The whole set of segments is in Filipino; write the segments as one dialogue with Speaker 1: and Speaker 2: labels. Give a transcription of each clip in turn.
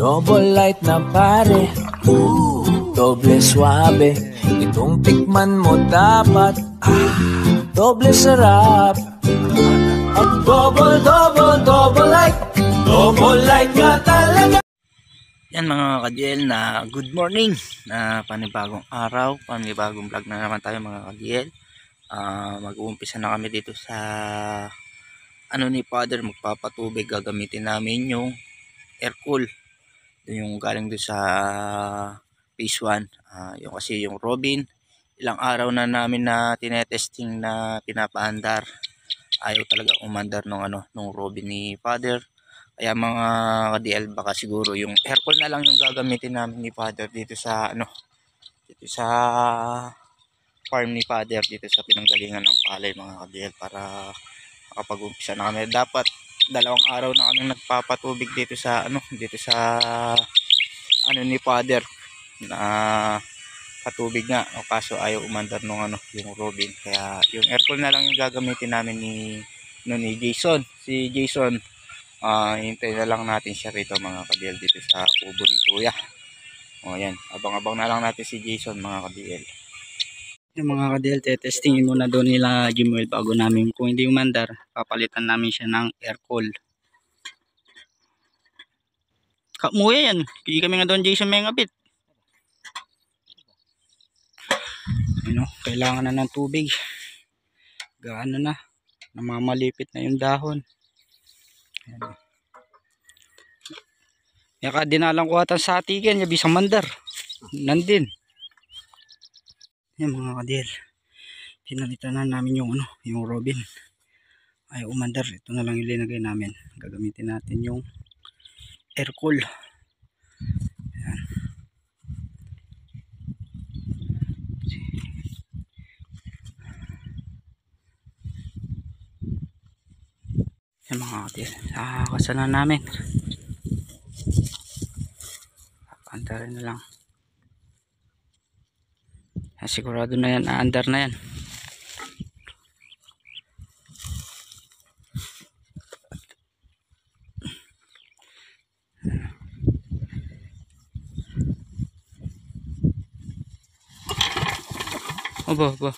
Speaker 1: Double light na pare, doble suabe. Itong tikman mo dapat, doble sarap. Double light ka talaga.
Speaker 2: Yan mga ka-DL, na good morning, na panibagong araw, panibagong vlog na naman tayo mga ka-DL. Mag-uumpisa na kami dito sa ni Father, magpapatubig. Gagamitin namin yung air cool, yung galing doon sa phase 1. Yung kasi yung Robin, ilang araw na namin na tinetesting na pinapaandar, ayaw talaga umandar nung Robin ni Father. Kaya mga ka-DL, baka siguro yung air cool na lang yung gagamitin namin ni Father dito sa dito sa farm ni Father, dito sa pinanggalingan ng palay mga ka-DL, para makapag-umpisa na kami. Dapat 2 araw na kami nagpapatubig dito sa ni Father na patubig nga, kaso ayaw umandar yung Robin. Kaya yung air cool na lang yung gagamitin namin ni Jason. Si Jason, hintayin na lang natin siya rito mga ka-DL, dito sa kubo ni Kuya. O yan, abang-abang na lang natin si Jason mga ka-DL. Yung mga ka-DL, testingin muna doon nila Jimuel bago namin, kung hindi umandar, papalitan namin siya ng air cool. Kamuya yan, hindi kami nga doon Jason may ngapit. Kailangan na ng tubig. Gaano na, namamalipit na yung dahon. Ayan. Yaka dinalang ko ata sa atiken, yabi sa mandar. Nandin. Yan mga ka-DL. Pinalitan na namin yung Robin. Ay umandar, ito na lang yung linagay namin. Gagamitin natin yung air cool. Ayan. Yan mga ka-DL, kasana namin. Antarin na lang. Sigurado na yan, aandar na yan. Obo.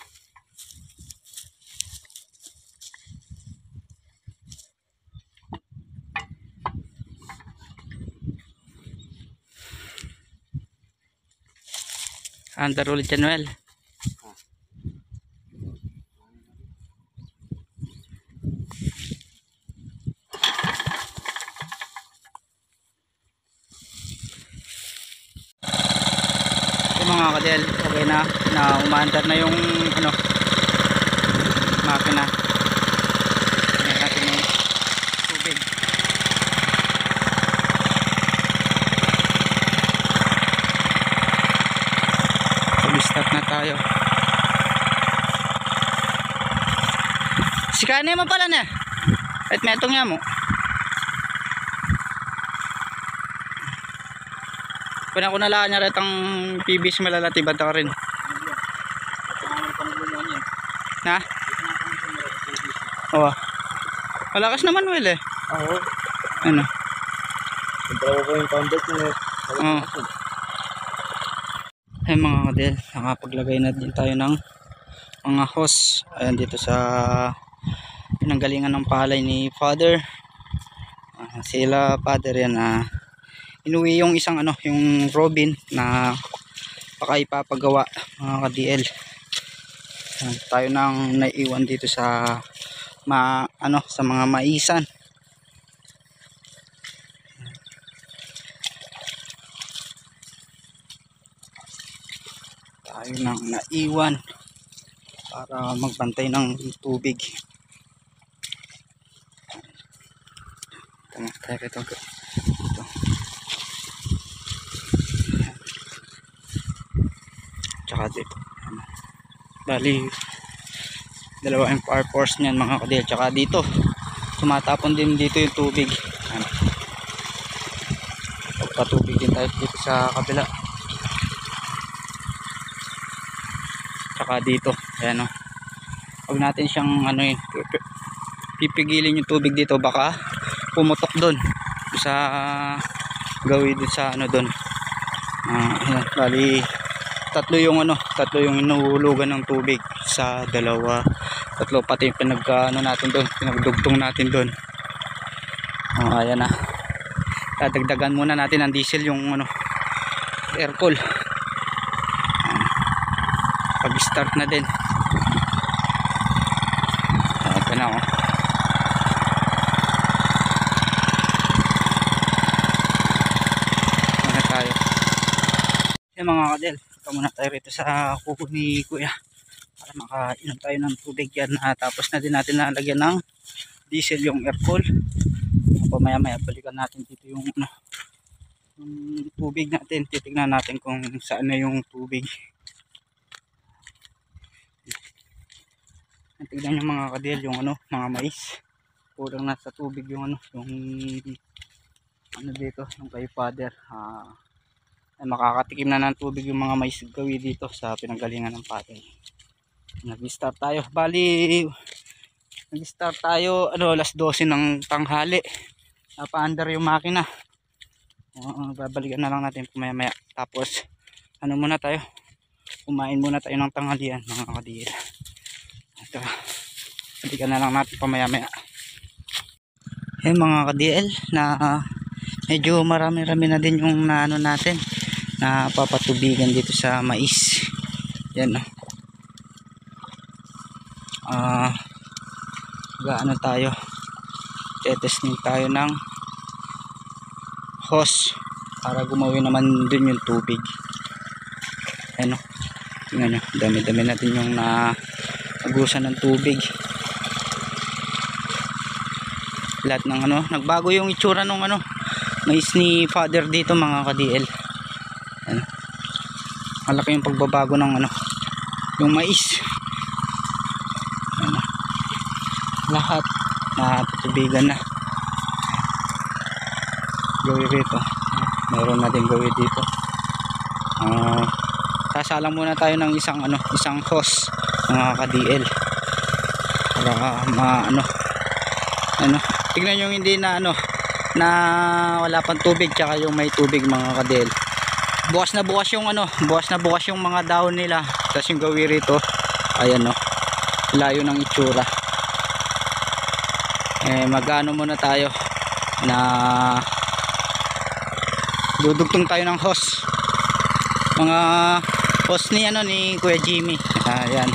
Speaker 2: Andar ulit yan, Noel. Mga ka-DL, okay na umaandar na yung makina. Tingnan natin yung tubig. Start na tayo. Sikane mo pala na. At metong nga mo. Kung ako nalaan niya rin ang PBS malalatiban ka rin. Na? Oo. Malakas naman Will eh.
Speaker 3: Oo.
Speaker 2: Ano?
Speaker 3: Kontrawa ko yung contact niya.
Speaker 2: Oo. Ay mga ka-DL, nakapaglagay na din tayo ng mga hose. Ayan dito sa pinanggalingan ng palay ni Father. Sila Father yan inuwi yung isang yung Robin na baka ipapagawa mga ka-DL. Tayo nang naiwan dito sa sa mga maisan. Tayo nang naiwan para magbantay ng tubig. Ito. Tsaka dito bali 2 yung power force niyan mga ka-DL. Tsaka dito tumatapon din dito yung tubig. Pagpatubig din tayo dito sa kabila. Tsaka dito ayan huwag natin siyang pipigilin yung tubig dito, baka pumutok doon sa
Speaker 4: gawin dun sa ano doon. Ayan, bali tatlo yung inuhulugan ng tubig sa dalawa, tatlo, pati yung natin doon, pinagdugtong natin doon. Ayan na, dadagdagan muna natin ng diesel yung air cool. Pag start na din, ito na tayo. Yung mga kadel, ito muna tayo rito sa kuko ni kuya para makainom tayo ng tubig yan. Tapos na din natin nalagyan ng diesel yung air cool. Maya maya balikan natin dito yung tubig natin, titignan natin kung saan na yung tubig. Tignan nyo mga kadel yung mga mais, kulang na sa tubig yung yung dito, yung kay father. Ay makakatikim na ng tubig yung mga mais gawi dito sa pinanggalingan ng father. Nag-start tayo, bali nag-start tayo alas 12 ng tanghali, napa-under yung makina. Babalikan na lang natin maya maya, tapos muna tayo, kumain muna tayo ng tanghalian mga kadil. Ito, balikan na lang natin maya maya. Mga ka-DL, na medyo marami-rami na din yung natin na papatubigan dito sa mais. Yan tayo, testing tayo ng hose para gumawi naman dun yung tubig. Tingnan nyo, dami-dami natin yung nagusan ng tubig. Lahat ng nagbago yung itsura ng mais ni father dito mga ka-DL. Malaki yung pagbabago ng yung mais. Lahat na tutubigan na. Gawin rito, mayroon natin gawin dito. Sasalang muna tayo ng isang hose mga ka-DL para tignan yung hindi na na wala pang tubig, tsaka yung may tubig mga kadel. Bukas na bukas yung mga dahon nila. Tapos yung gawi rito, ayan layo ng itsura. Muna tayo na dudugtong tayo ng hose, mga hose ni Kuya Jimmy. Ayan,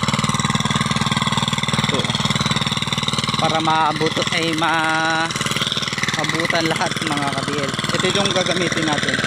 Speaker 4: para maabutan lahat mga ka-DL. Ito yung gagamitin natin.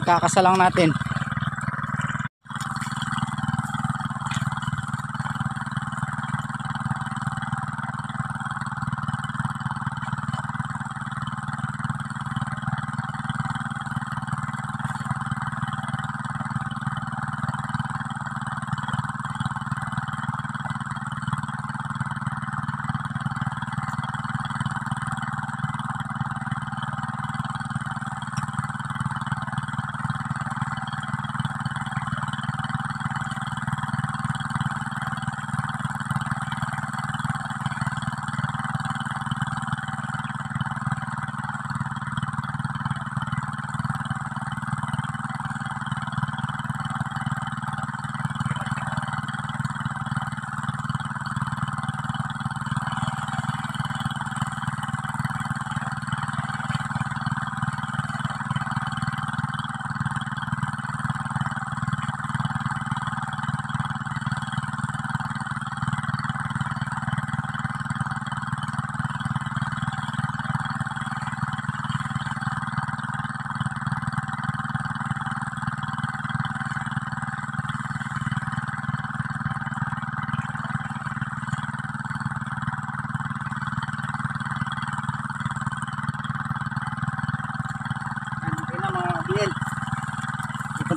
Speaker 4: Kakasalang natin.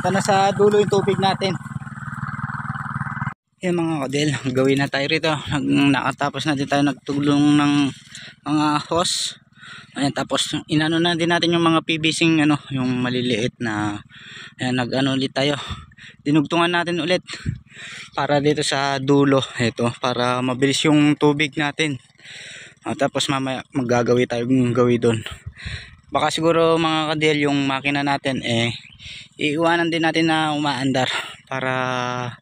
Speaker 4: papunta na sa dulo yung tubig natin. Yan mga kadel, gawin na tayo rito. Nakatapos na din tayo nagtulong ng mga hose. Ayan, tapos inano na din natin yung mga PVC ano, yung maliliit na ayan, nag-ano ulit tayo. Dinugtungan natin ulit para dito sa dulo ito para mabilis yung tubig natin. Tapos mamaya maggagawi tayo ng gawi doon. Baka siguro mga kadel yung makina natin iiwanan din natin na umaandar para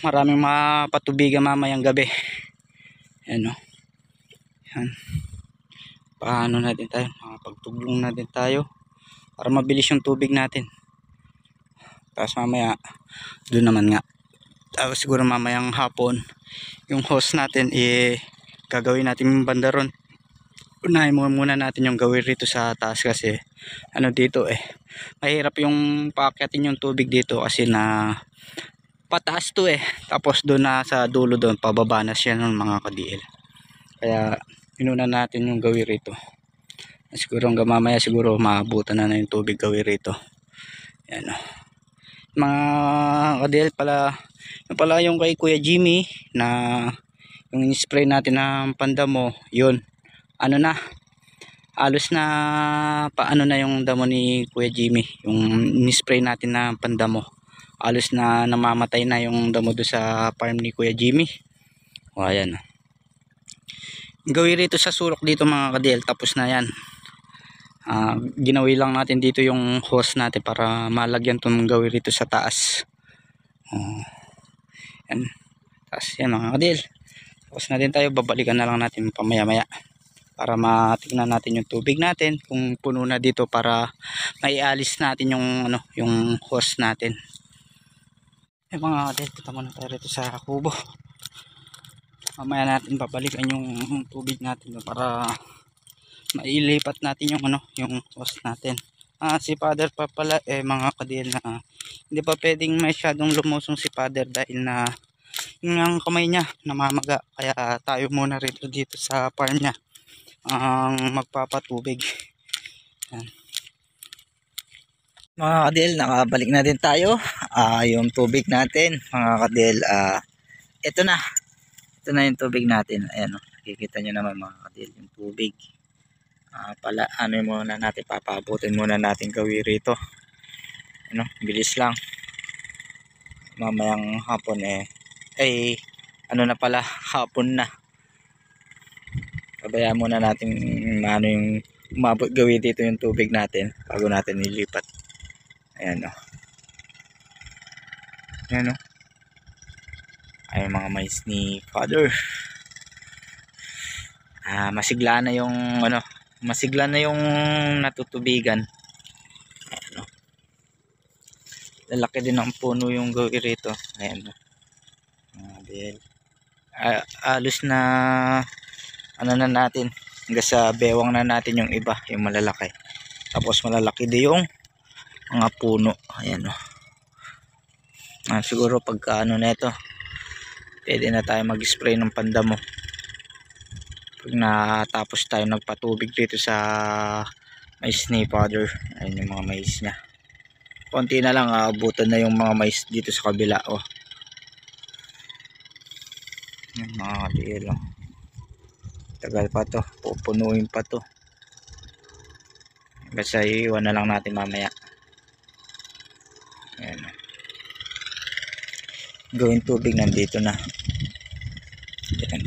Speaker 4: maraming mapatubigan mamayang gabi. Ayan o. Yan. Paano natin tayo? Makapagtuglong natin tayo para mabilis yung tubig natin. Tapos mamaya doon naman nga. Tapos siguro mamayang hapon yung hose natin gagawin natin yung banda ron. Unahin muna natin yung gawin rito sa taas kasi dito mahirap yung paakyatin yung tubig dito kasi na pataas to tapos doon na sa dulo doon pababa na siya ng mga ka-DL. Kaya inuna natin yung gawin rito. Siguro hanggang mamaya siguro maabutan na yung tubig gawin rito. Yan mga ka-DL pala yung kay Kuya Jimmy na yung spray natin ng pandamo yun halos na paano na yung damo ni Kuya Jimmy yung ni-spray natin na pandamo. Alos na namamatay na yung damo do sa farm ni Kuya Jimmy. O ayan. Gawin rito sa sulok dito mga ka-DL. Tapos na yan. Ginawi lang natin dito yung hose natin para malagyan itong gawin rito sa taas. Yan. Tapos yan mga ka-DL. Tapos na din tayo. Babalikan na lang natin pamaya maya. Para matignan natin yung tubig natin. Kung puno na dito para maialis natin yung, yung hose natin. Mga kadel, punta muna tayo rito sa kubo. Mamaya natin babalikan yung tubig natin para mailipat natin yung yung hose natin. Si Father pa pala mga kadel na hindi pa pwedeng masyadong lumusong si Father dahil na yung kamay niya namamaga. Kaya tayo muna rito dito sa farm niya ang magpapatubig. Yan. Mga kadel, nakabalik na din tayo. Yung tubig natin mga kadel, ito na yung tubig natin. Ayan nakikita nyo naman mga kadel yung tubig. Muna natin, papabutin muna natin gawin rito. Bilis lang. Mamayang hapon na pala, hapon na. Pabayaan muna natin yung umabot gawin dito yung tubig natin bago natin nilipat. Ayan Ayan ay mga mais ni Father. Masigla na yung natutubigan. Ayan lalaki din ang puno yung gawin rito. Ayan alos na na natin hanggang sa bewang na natin yung iba, yung malalaki. Tapos malalaki din yung mga puno. Ayan siguro pagka na ito pwede na tayo mag-spray ng pandamo pag natapos tayo nagpatubig dito sa mais ni Father. Ayan yung mga mais nya, konti na lang abutan na yung mga mais dito sa kabila. Yung mga kadil tagal pa to, pupunuin pa to. Basta iiwan na lang natin mamaya. Ayan gawin tubig nandito na. Ayan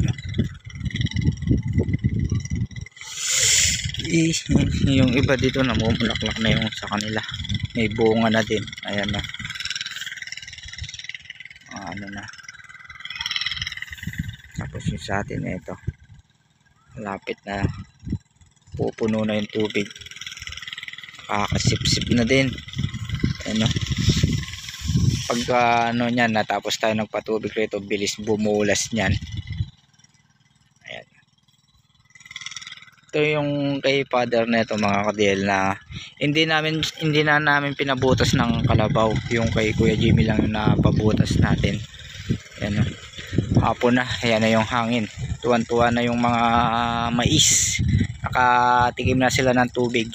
Speaker 4: yung iba dito namumulaklak na yung sa kanila, may bunga na din. Ayan na na tapos yung sa atin ito malapit na pupuno na yung tubig, nakakasip-sip na din. Ayan pagka nyan natapos tayo nagpatubig rito bilis bumulas nyan. Ayan ito yung kay Father na ito mga kadel na hindi na namin pinabutas ng kalabaw. Yung kay Kuya Jimmy lang yung napabutas natin. Ayan hapon na, ayan na yung hangin, tuwan-tuwa na yung mga mais, nakatikim na sila ng tubig.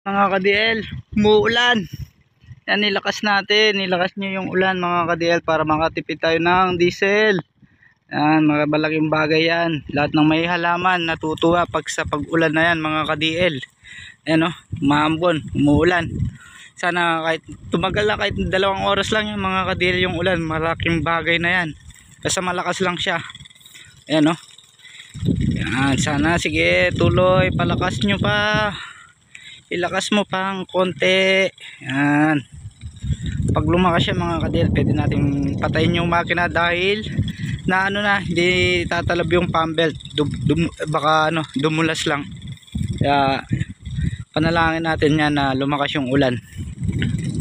Speaker 4: Mga ka-DL, umuulan. Yan, nilakas natin. Nilakas nyo yung ulan mga ka-DL para makatipid tayo ng diesel. Yan, mga malaking bagay yan. Lahat ng may halaman natutuwa pag sa pag-ulan na yan mga ka-DL. Yan o, maambon, umuulan. Sana kahit tumagal na kahit 2 oras lang yan mga ka-DL yung ulan. Malaking bagay na yan. Basta malakas lang siya. Yan o. Yan, sana sige tuloy, palakas nyo pa. Ilakas mo pang konti. Yan. Pag lumakas siya mga ka-DL, pwede natin patayin yung makina dahil na ano na, hindi tatalab yung pump belt. Baka ano, dumulas lang. Kaya panalangin natin yan na lumakas yung ulan.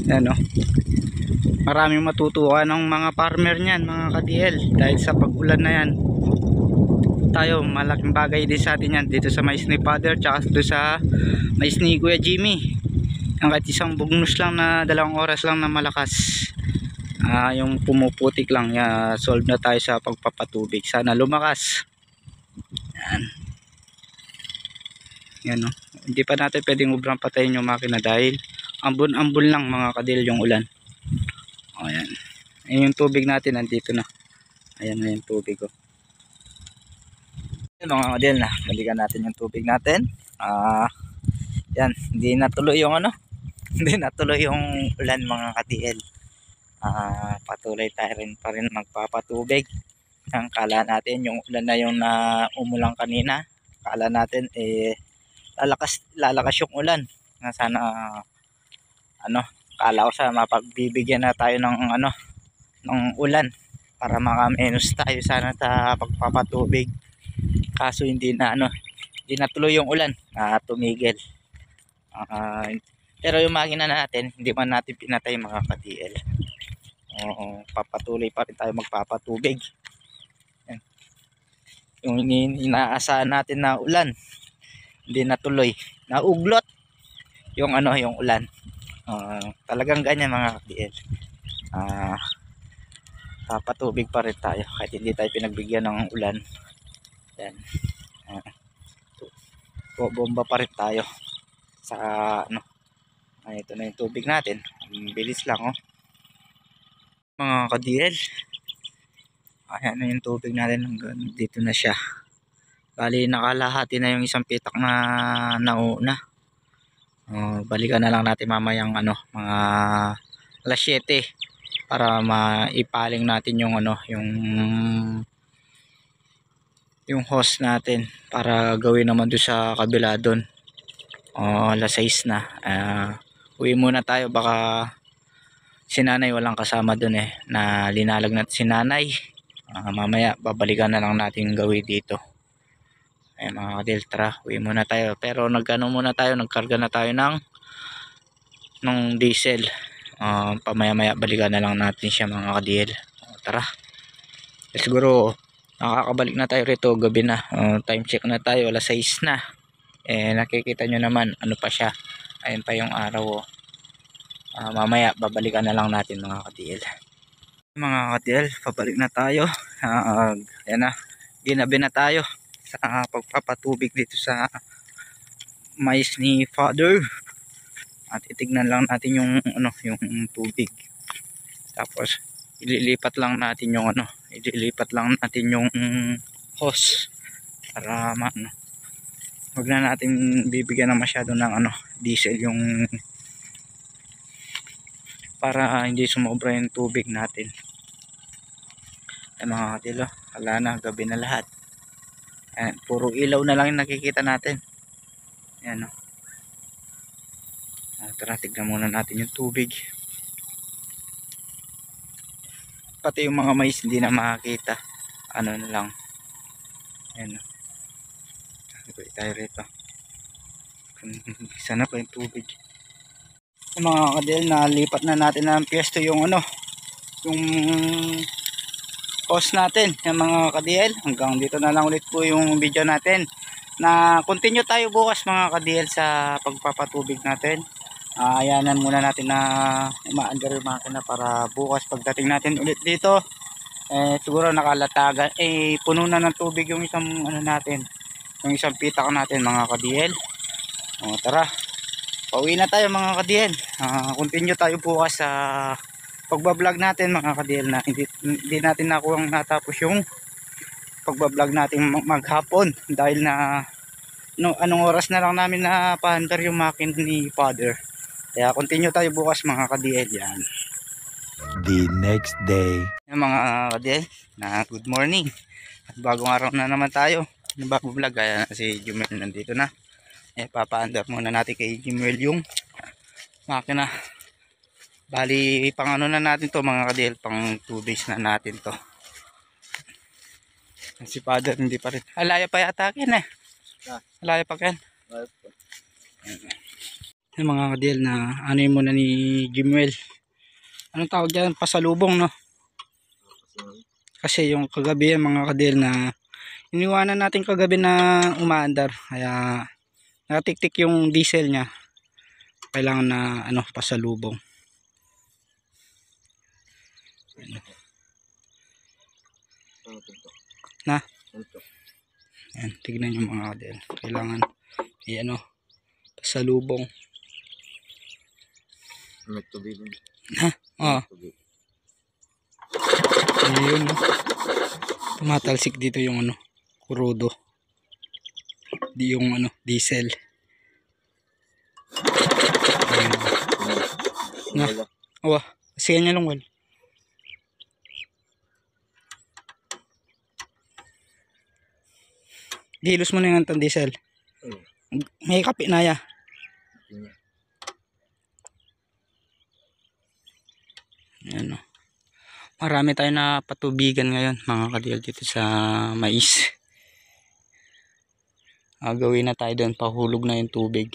Speaker 4: Yan o. Maraming matutuwa ng mga farmer niyan mga ka-DL dahil sa pag-ulan na yan. Tayo, malaking bagay din sa atin yan dito sa mais ni Father tsaka dito sa mais ni Kuya Jimmy. Ang kahit isang bugnos lang na 2 oras lang na malakas, yung pumuputik lang, solve na tayo sa pagpapatubig. Sana lumakas. Yan. Yan o. Hindi pa natin pwedeng ubrang patayin yung makina dahil ambon-ambon lang mga ka-DL yung ulan. O yan. Ayan yung tubig natin, nandito na. Ayan na yung tubig o. Mga ka-DL na, balikan natin yung tubig natin. Yan, hindi natuloy yung ano, hindi natuloy yung ulan mga ka-DL. Patuloy tayo rin pa rin magpapatubig. Ang kala natin yung ulan na yung na umulang kanina, kala natin lalakas yung ulan. Na sana ano, kala ko sa mapagbibigyan na tayo ng ano, ng ulan para makamenos tayo sana sa pagpapatubig. Kaso hindi na ano, hindi natuloy yung ulan, tumigil. Pero yung makina natin hindi man natin pinatay mga ka-DL. Papatuloy pa rin tayo magpapatubig. Yan. Yung inaasahan natin na ulan hindi natuloy, nauglot yung ano, yung ulan. Talagang ganyan mga ka-DL. Papatubig pa rin tayo kahit hindi tayo pinagbigyan ng ulan. Yan. Bomba pa rin tayo sa ano. Ito na yung tubig natin. Bilis lang oh. Mga ka-DL. Ayan na yung tubig natin, hanggang dito na siya. Bali nakalahati na yung isang pitak na nauna. Balikan na lang natin mamayang ano, mga alas 7 para maipaling natin yung ano, yung hose natin para gawin naman doon sa kabila doon. Alas 6 na. Uwi muna tayo, baka si nanay walang kasama doon na linalag natin si nanay. Mamaya babalikan na lang natin gawin dito. Mga ka-DL, tara, uwi muna tayo. Pero muna tayo, nagkarga na tayo ng diesel. Pamaya-maya balikan na lang natin siya mga ka-DL. Tara. Siguro nakakabalik na tayo rito, gabi na. Time check na tayo, alas 6 na. Nakikita nyo naman ano pa siya, ayun pa yung araw. Mamaya babalikan na lang natin mga ka-DL. Mga ka-DL, pabalik na tayo. Yan na, ginabi na tayo sa pagpapatubig dito sa mais ni Father. At itignan lang natin yung ano, yung tubig. Tapos ililipat lang natin yung ano, yung hose para ano, wag na natin bibigyan ng masyado ng ano, diesel yung para hindi sumobra yung tubig natin. Mga ka-DL, wala na, gabi na lahat. Ayan, puro ilaw na lang yung nakikita natin. Ayan o. Tara, tignan muna natin yung tubig. Pati yung mga mais hindi na makakita. Ano na lang. Ayan o. Ito tayo rito. Sana pa yung tubig. Yung mga ka-DL, nalipat na natin ng pwesto yung ano, yung hose natin. Yung mga ka-DL, hanggang dito na lang ulit po yung video natin. Na continue tayo bukas mga ka-DL sa pagpapatubig natin. Ayanan muna natin na ma-under yung makina para bukas pagdating natin ulit dito, siguro nakalatagan, puno na ng tubig yung isang ano natin, yung isang pitak natin mga ka-DL. Tara, Pauwi na tayo mga ka-DL. Continue tayo bukas sa pagbablog natin mga ka-DL, na hindi natin nakuha natapos yung pagbablog natin maghapon dahil na anong oras na lang namin na paandar yung makin ni Father. Kaya continue tayo bukas mga ka-DL. Yan.
Speaker 5: The next day.
Speaker 4: Yung mga ka-DL, na good morning. At bagong araw na naman tayo. Yung bagong vlog. Kaya si Jumel nandito na. Papaandar muna natin kay Jumel yung makina. Bali pang ano na natin to mga ka-DL, pang 2 days na natin to. Si Father hindi pa rin. Alaya pa yata akin eh. Alaya pa kan. Yung mga ka-DL na ano yun muna ni Jumel. Anong tawag dyan? Pasalubong, no? Kasi yung kagabi yung mga ka-DL na iniwanan natin kagabi na umaandar. Kaya nakatiktik yung diesel niya. Kailangan na ano, pasalubong. Na? Yan, tignan nyo mga ka-DL. Kailangan ano, pasalubong.
Speaker 3: May tubig.
Speaker 4: Ha? Oo. Ayun, no? Tumatalsik dito yung ano, kurudo. Di yung ano, diesel. Ayun. Na? Awa, siya niya lang wala. Dilos mo na yung antang diesel. May kapi na ya. Ayan, no? Marami tayo na patubigan ngayon mga ka-DL dito sa mais. Gawin na tayo doon, pahulog na yung tubig.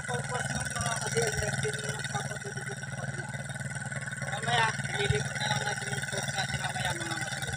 Speaker 4: focus ng mga kadil. Mamaya, ililipat na lang natin yung focus natin mamaya mga kadil.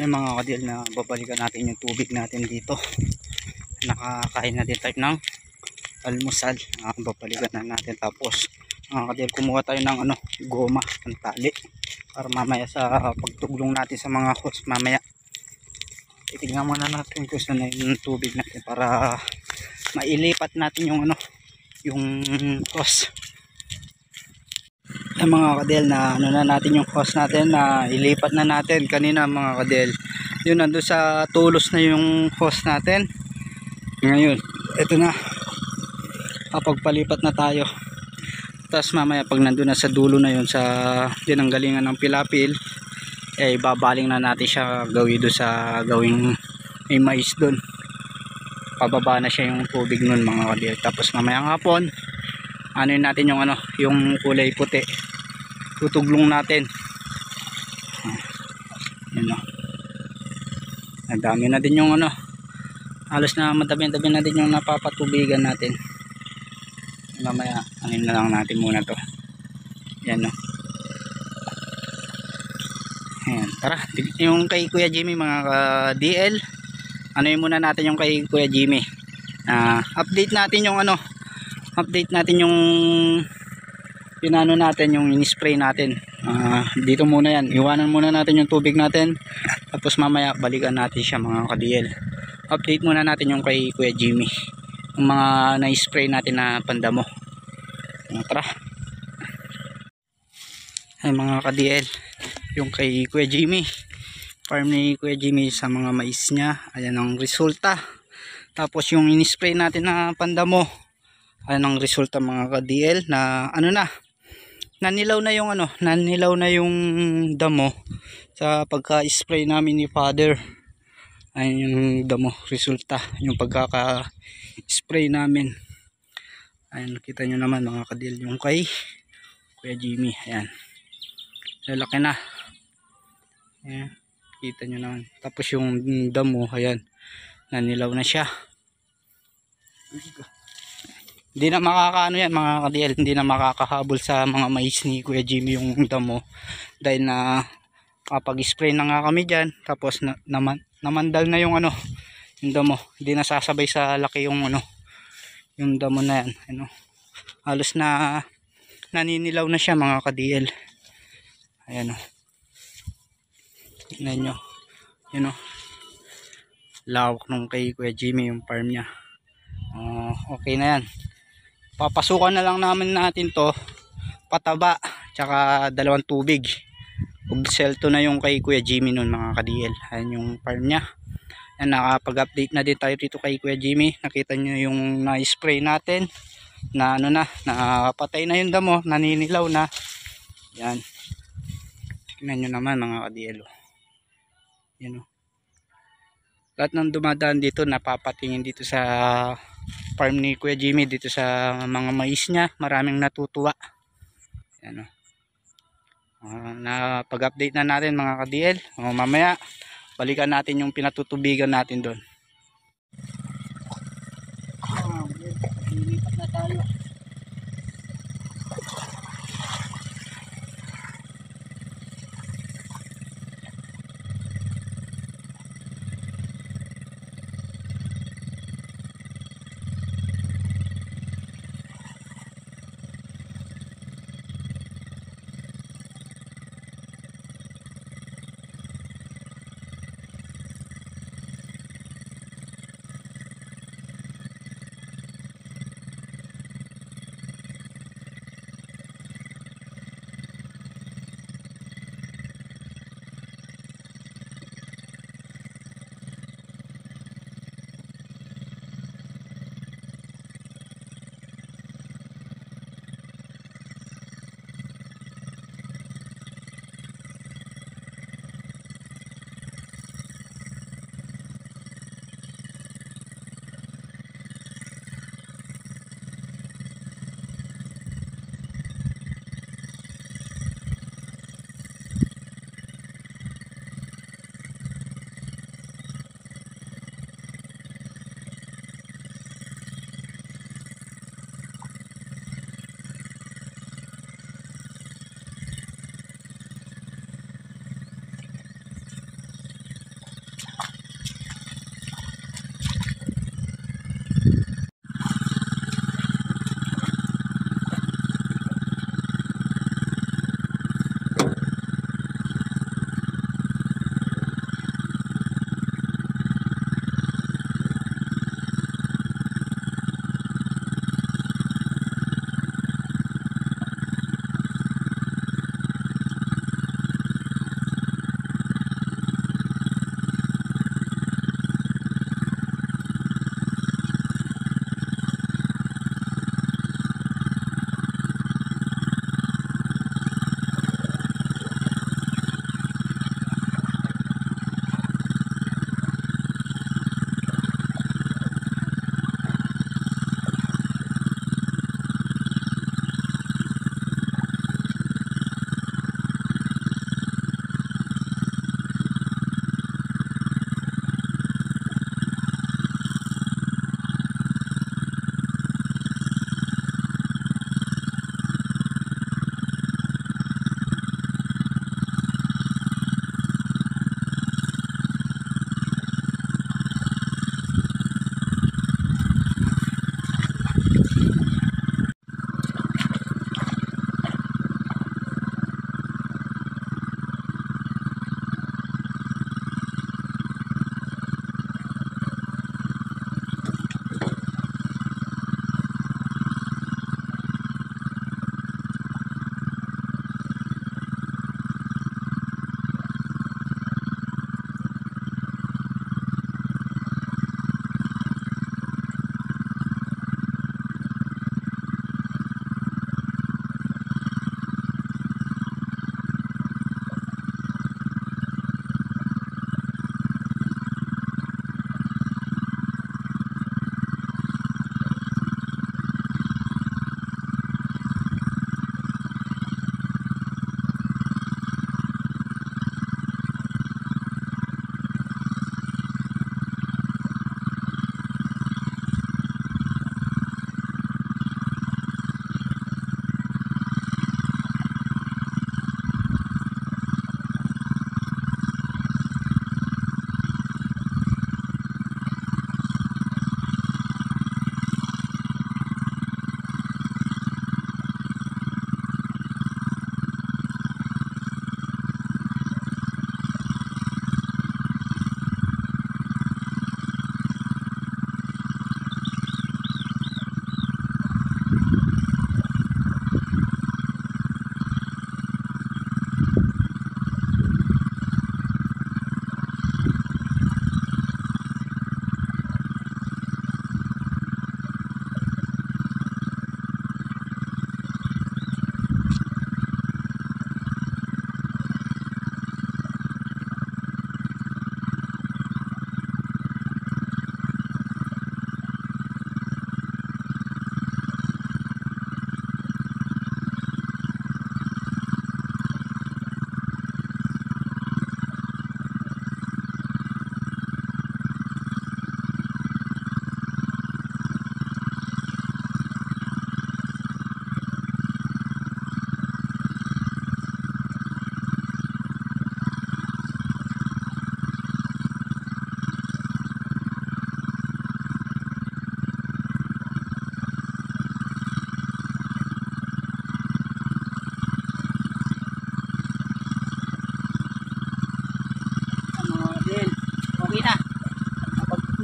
Speaker 4: Yung mga kadil na babalikan natin yung tubig natin dito. Nakakain na din tayo ng almusal. Babalikan na natin. Tapos mga kadil, kumuha tayo ng goma, ng tali, para mamaya sa pagtuglong natin sa mga hose mamaya. Titignan muna natin kung saan na yung tubig natin para mailipat natin yung yung hose. Mga kadel, na na natin yung hose natin, na ilipat na natin kanina mga kadel. Yun, nandun sa tulos na yung hose natin. Ngayon ito na, kapagpalipat na tayo. Tapos mamaya pag nandun na sa dulo na yun, sa dinanggalingan ng pilapil, babaling na natin siya gawin doon sa gawing may mais doon. Pababa na siya yung tubig nun mga kadel. Tapos mamayang hapon, natin yung yung kulay puti, tutuglong natin. Yun o, ang dami na din yung halos na madami na din yung napapatubigan natin. Mamaya na lang natin muna to. Yan o. Ayan, tara, yung kay Kuya Jimmy mga DL, muna natin yung kay Kuya Jimmy. Update natin yung update natin yung pinano natin, yung in-spray natin. Dito muna yan, iwanan muna natin yung tubig natin, tapos mamaya balikan natin siya mga ka-DL. Update muna natin yung kay Kuya Jimmy, yung mga na-spray natin na pandamo. Tara. Ay mga ka-DL, yung kay Kuya Jimmy, farm ni Kuya Jimmy sa mga mais niya, ayan ang resulta. Tapos yung in-spray natin na pandamo, ayan ang resulta mga ka-DL, na nanilaw na yung nanilaw na yung damo sa pagka-spray namin ni Father. Ayan yung damo resulta, yung pagkaka-spray namin. Ayan, nakita nyo naman mga ka-DL yung kay Kuya Jimmy. Ayan, lalaki na. Ayan, kita nyo naman. Tapos yung damo, ayan, nanilaw na siya. Hindi na makakaano yan mga ka-DL, hindi na makakahabol sa mga mais ni Kuya Jimmy yung damo, dahil na kapag-spray na nga kami dyan, tapos namandal na yung yung damo, hindi na sasabay sa laki yung yung damo na yan. Halos na naninilaw na siya mga ka-DL. Ayan tingnan nyo, yun lawak nung kay Kuya Jimmy yung farm niya. Okay na yan, papasukan na lang natin to, pataba tsaka dalawang tubig. Selto na yung kay Kuya Jimmy nun mga ka-DL. Ayan yung farm niya. Ayan, nakapag-update na din tayo dito kay Kuya Jimmy. Nakita nyo yung na-spray natin na napatay na yung damo, naninilaw na. Yan, tingnan nyo naman mga ka-DL. Yan lahat ng dumadaan dito napapatingin dito sa farm ni Kuya Jimmy, dito sa mga mais niya. Maraming natutuwa. Yan na pag-update na natin mga ka-DL. Mamaya balikan natin yung pinatutubigan natin doon. Lilipat na tayo.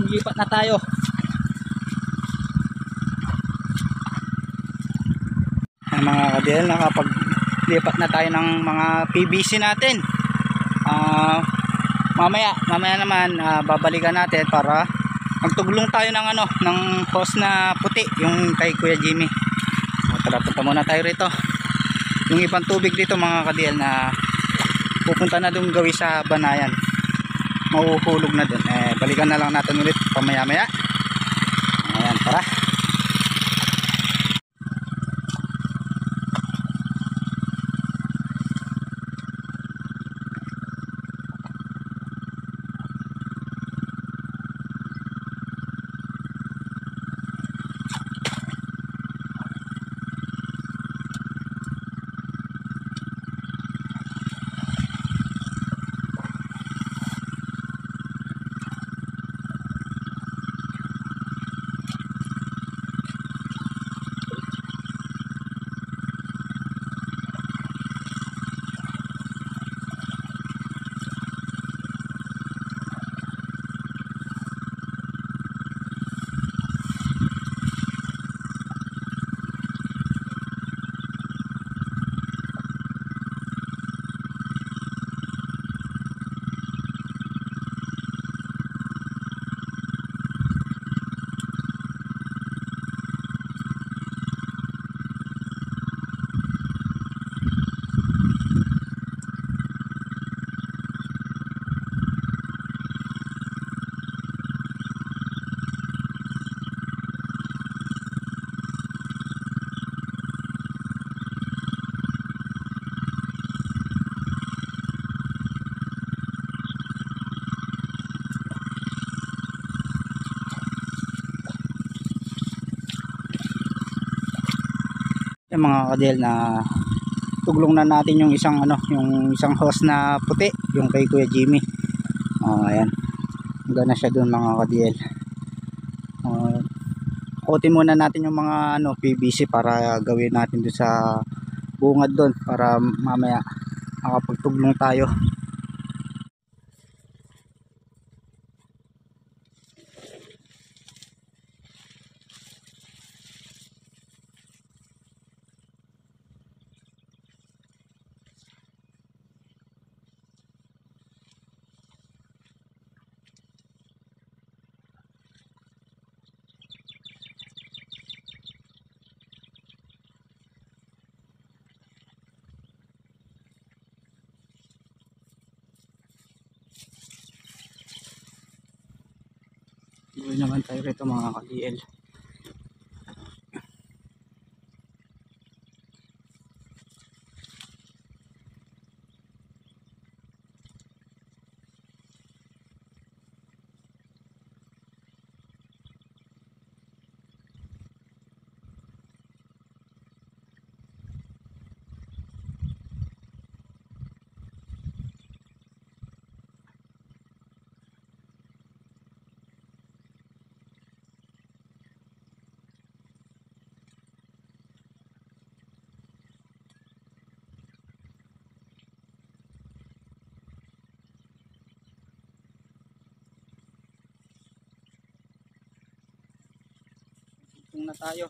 Speaker 4: Lipat na tayo. Mga kadel, nakapaglipat na tayo ng mga PVC natin. Mamaya naman babalikan natin para magtuglong tayo ng ng hose na puti, yung kay Kuya Jimmy. Tara, punta muna tayo rito. Yung ibang tubig dito mga kadel na pupunta na doon gawi sa Banayan, mahuhulog na doon. Balikan na lang natin ulit pamaya maya. Ayan, tara. Yung mga kadel na tuglong na natin yung isang yung isang hose na puti, yung kay Kuya Jimmy. Ayan. Hanggang na siya doon mga kadel. Kutin muna natin yung mga PVC para gawin natin doon sa bungad doon para mamaya makapagtuglong tayo. Gawin naman tayo rito mga ka-DL. Na tayo.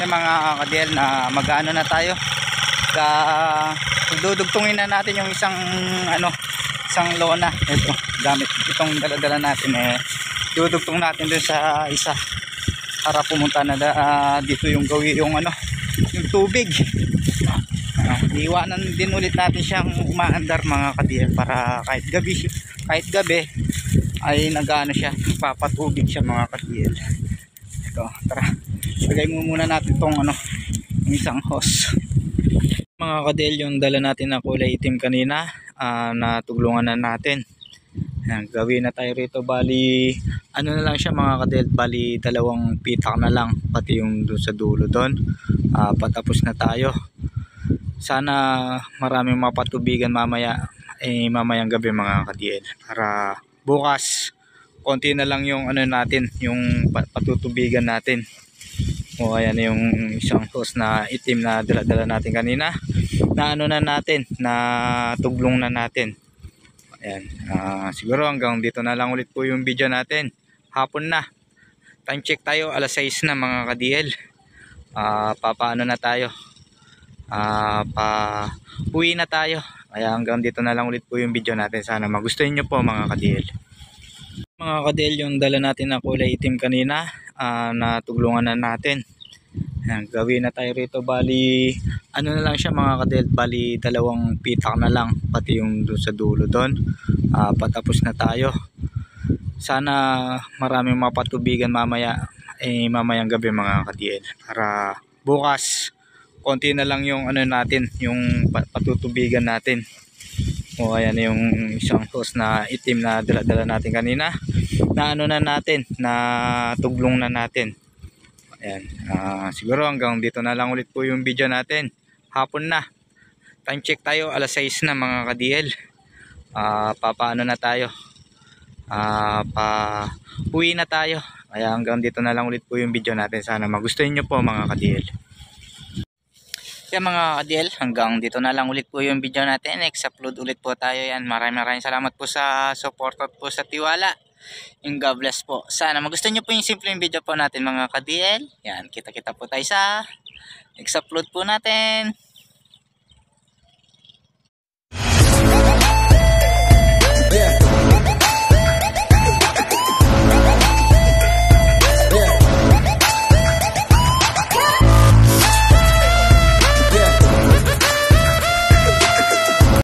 Speaker 4: Mga kadel na mag-ano na tayo. Dudugtungin na natin yung isang isang lona. Ito, gamit itong dala-dala natin dudugtong natin dun sa isa para pumunta na dito yung gawi yung yung tubig. Iwanan din ulit natin siyang umaandar mga kadel para kahit gabi ay nag-ano siya, papatubig siya mga kadel. Ito, tara. Lagay mo muna natin tong yung isang hose. Mga kadel, yung dala natin na kulay itim kanina, natuglungan na natin. Gawin na tayo rito, bali na lang siya mga kadel, bali 2 pitak na lang, pati yung doon sa dulo doon. Patapos na tayo. Sana maraming mapatubigan mamayang gabi mga kadl, para bukas konti na lang yung natin, yung patutubigan natin. Ayan yung isang hose na itim na dala-dala natin kanina. na ano na natin, na tuglong na natin. Ayan, siguro hanggang dito na lang ulit po yung video natin. Hapon na, time check tayo, alas 6 na mga ka-DL. Papaano na tayo, uwi na tayo. Kaya hanggang dito na lang ulit po yung video natin. Sana magustuhan nyo po mga ka-DL. Mga ka-DL, yung dala natin na kulay itim kanina, na tuglungan na natin. Ayan, gawin na tayo rito. Bali ano na lang siya mga ka-DL, bali 2 pitak na lang, pati yung doon sa dulo doon. Patapos na tayo. Sana maraming mapatubigan mamaya, mamayang gabi mga ka-DL, para bukas konti na lang yung ano natin, yung patutubigan natin. O ayan yung isang hose na itim na dala-dala natin kanina, na ano na natin, na tuglong na natin. Ayan, siguro hanggang dito na lang ulit po yung video natin. Hapon na, time check tayo, alas 6 na mga ka-DL. Papaano na tayo, uwi na tayo. Kaya hanggang dito na lang ulit po yung video natin. Sana magustuhan nyo po mga ka-DL. Kaya mga ka-DL, hanggang dito na lang ulit po yung video natin. Next upload ulit po tayo yan. Maraming salamat po sa support at po sa tiwala. Yung God bless po. Sana magustuhan nyo po yung simpleng video po natin mga ka-DL. Yan, kita-kita po tayo sa next upload po natin.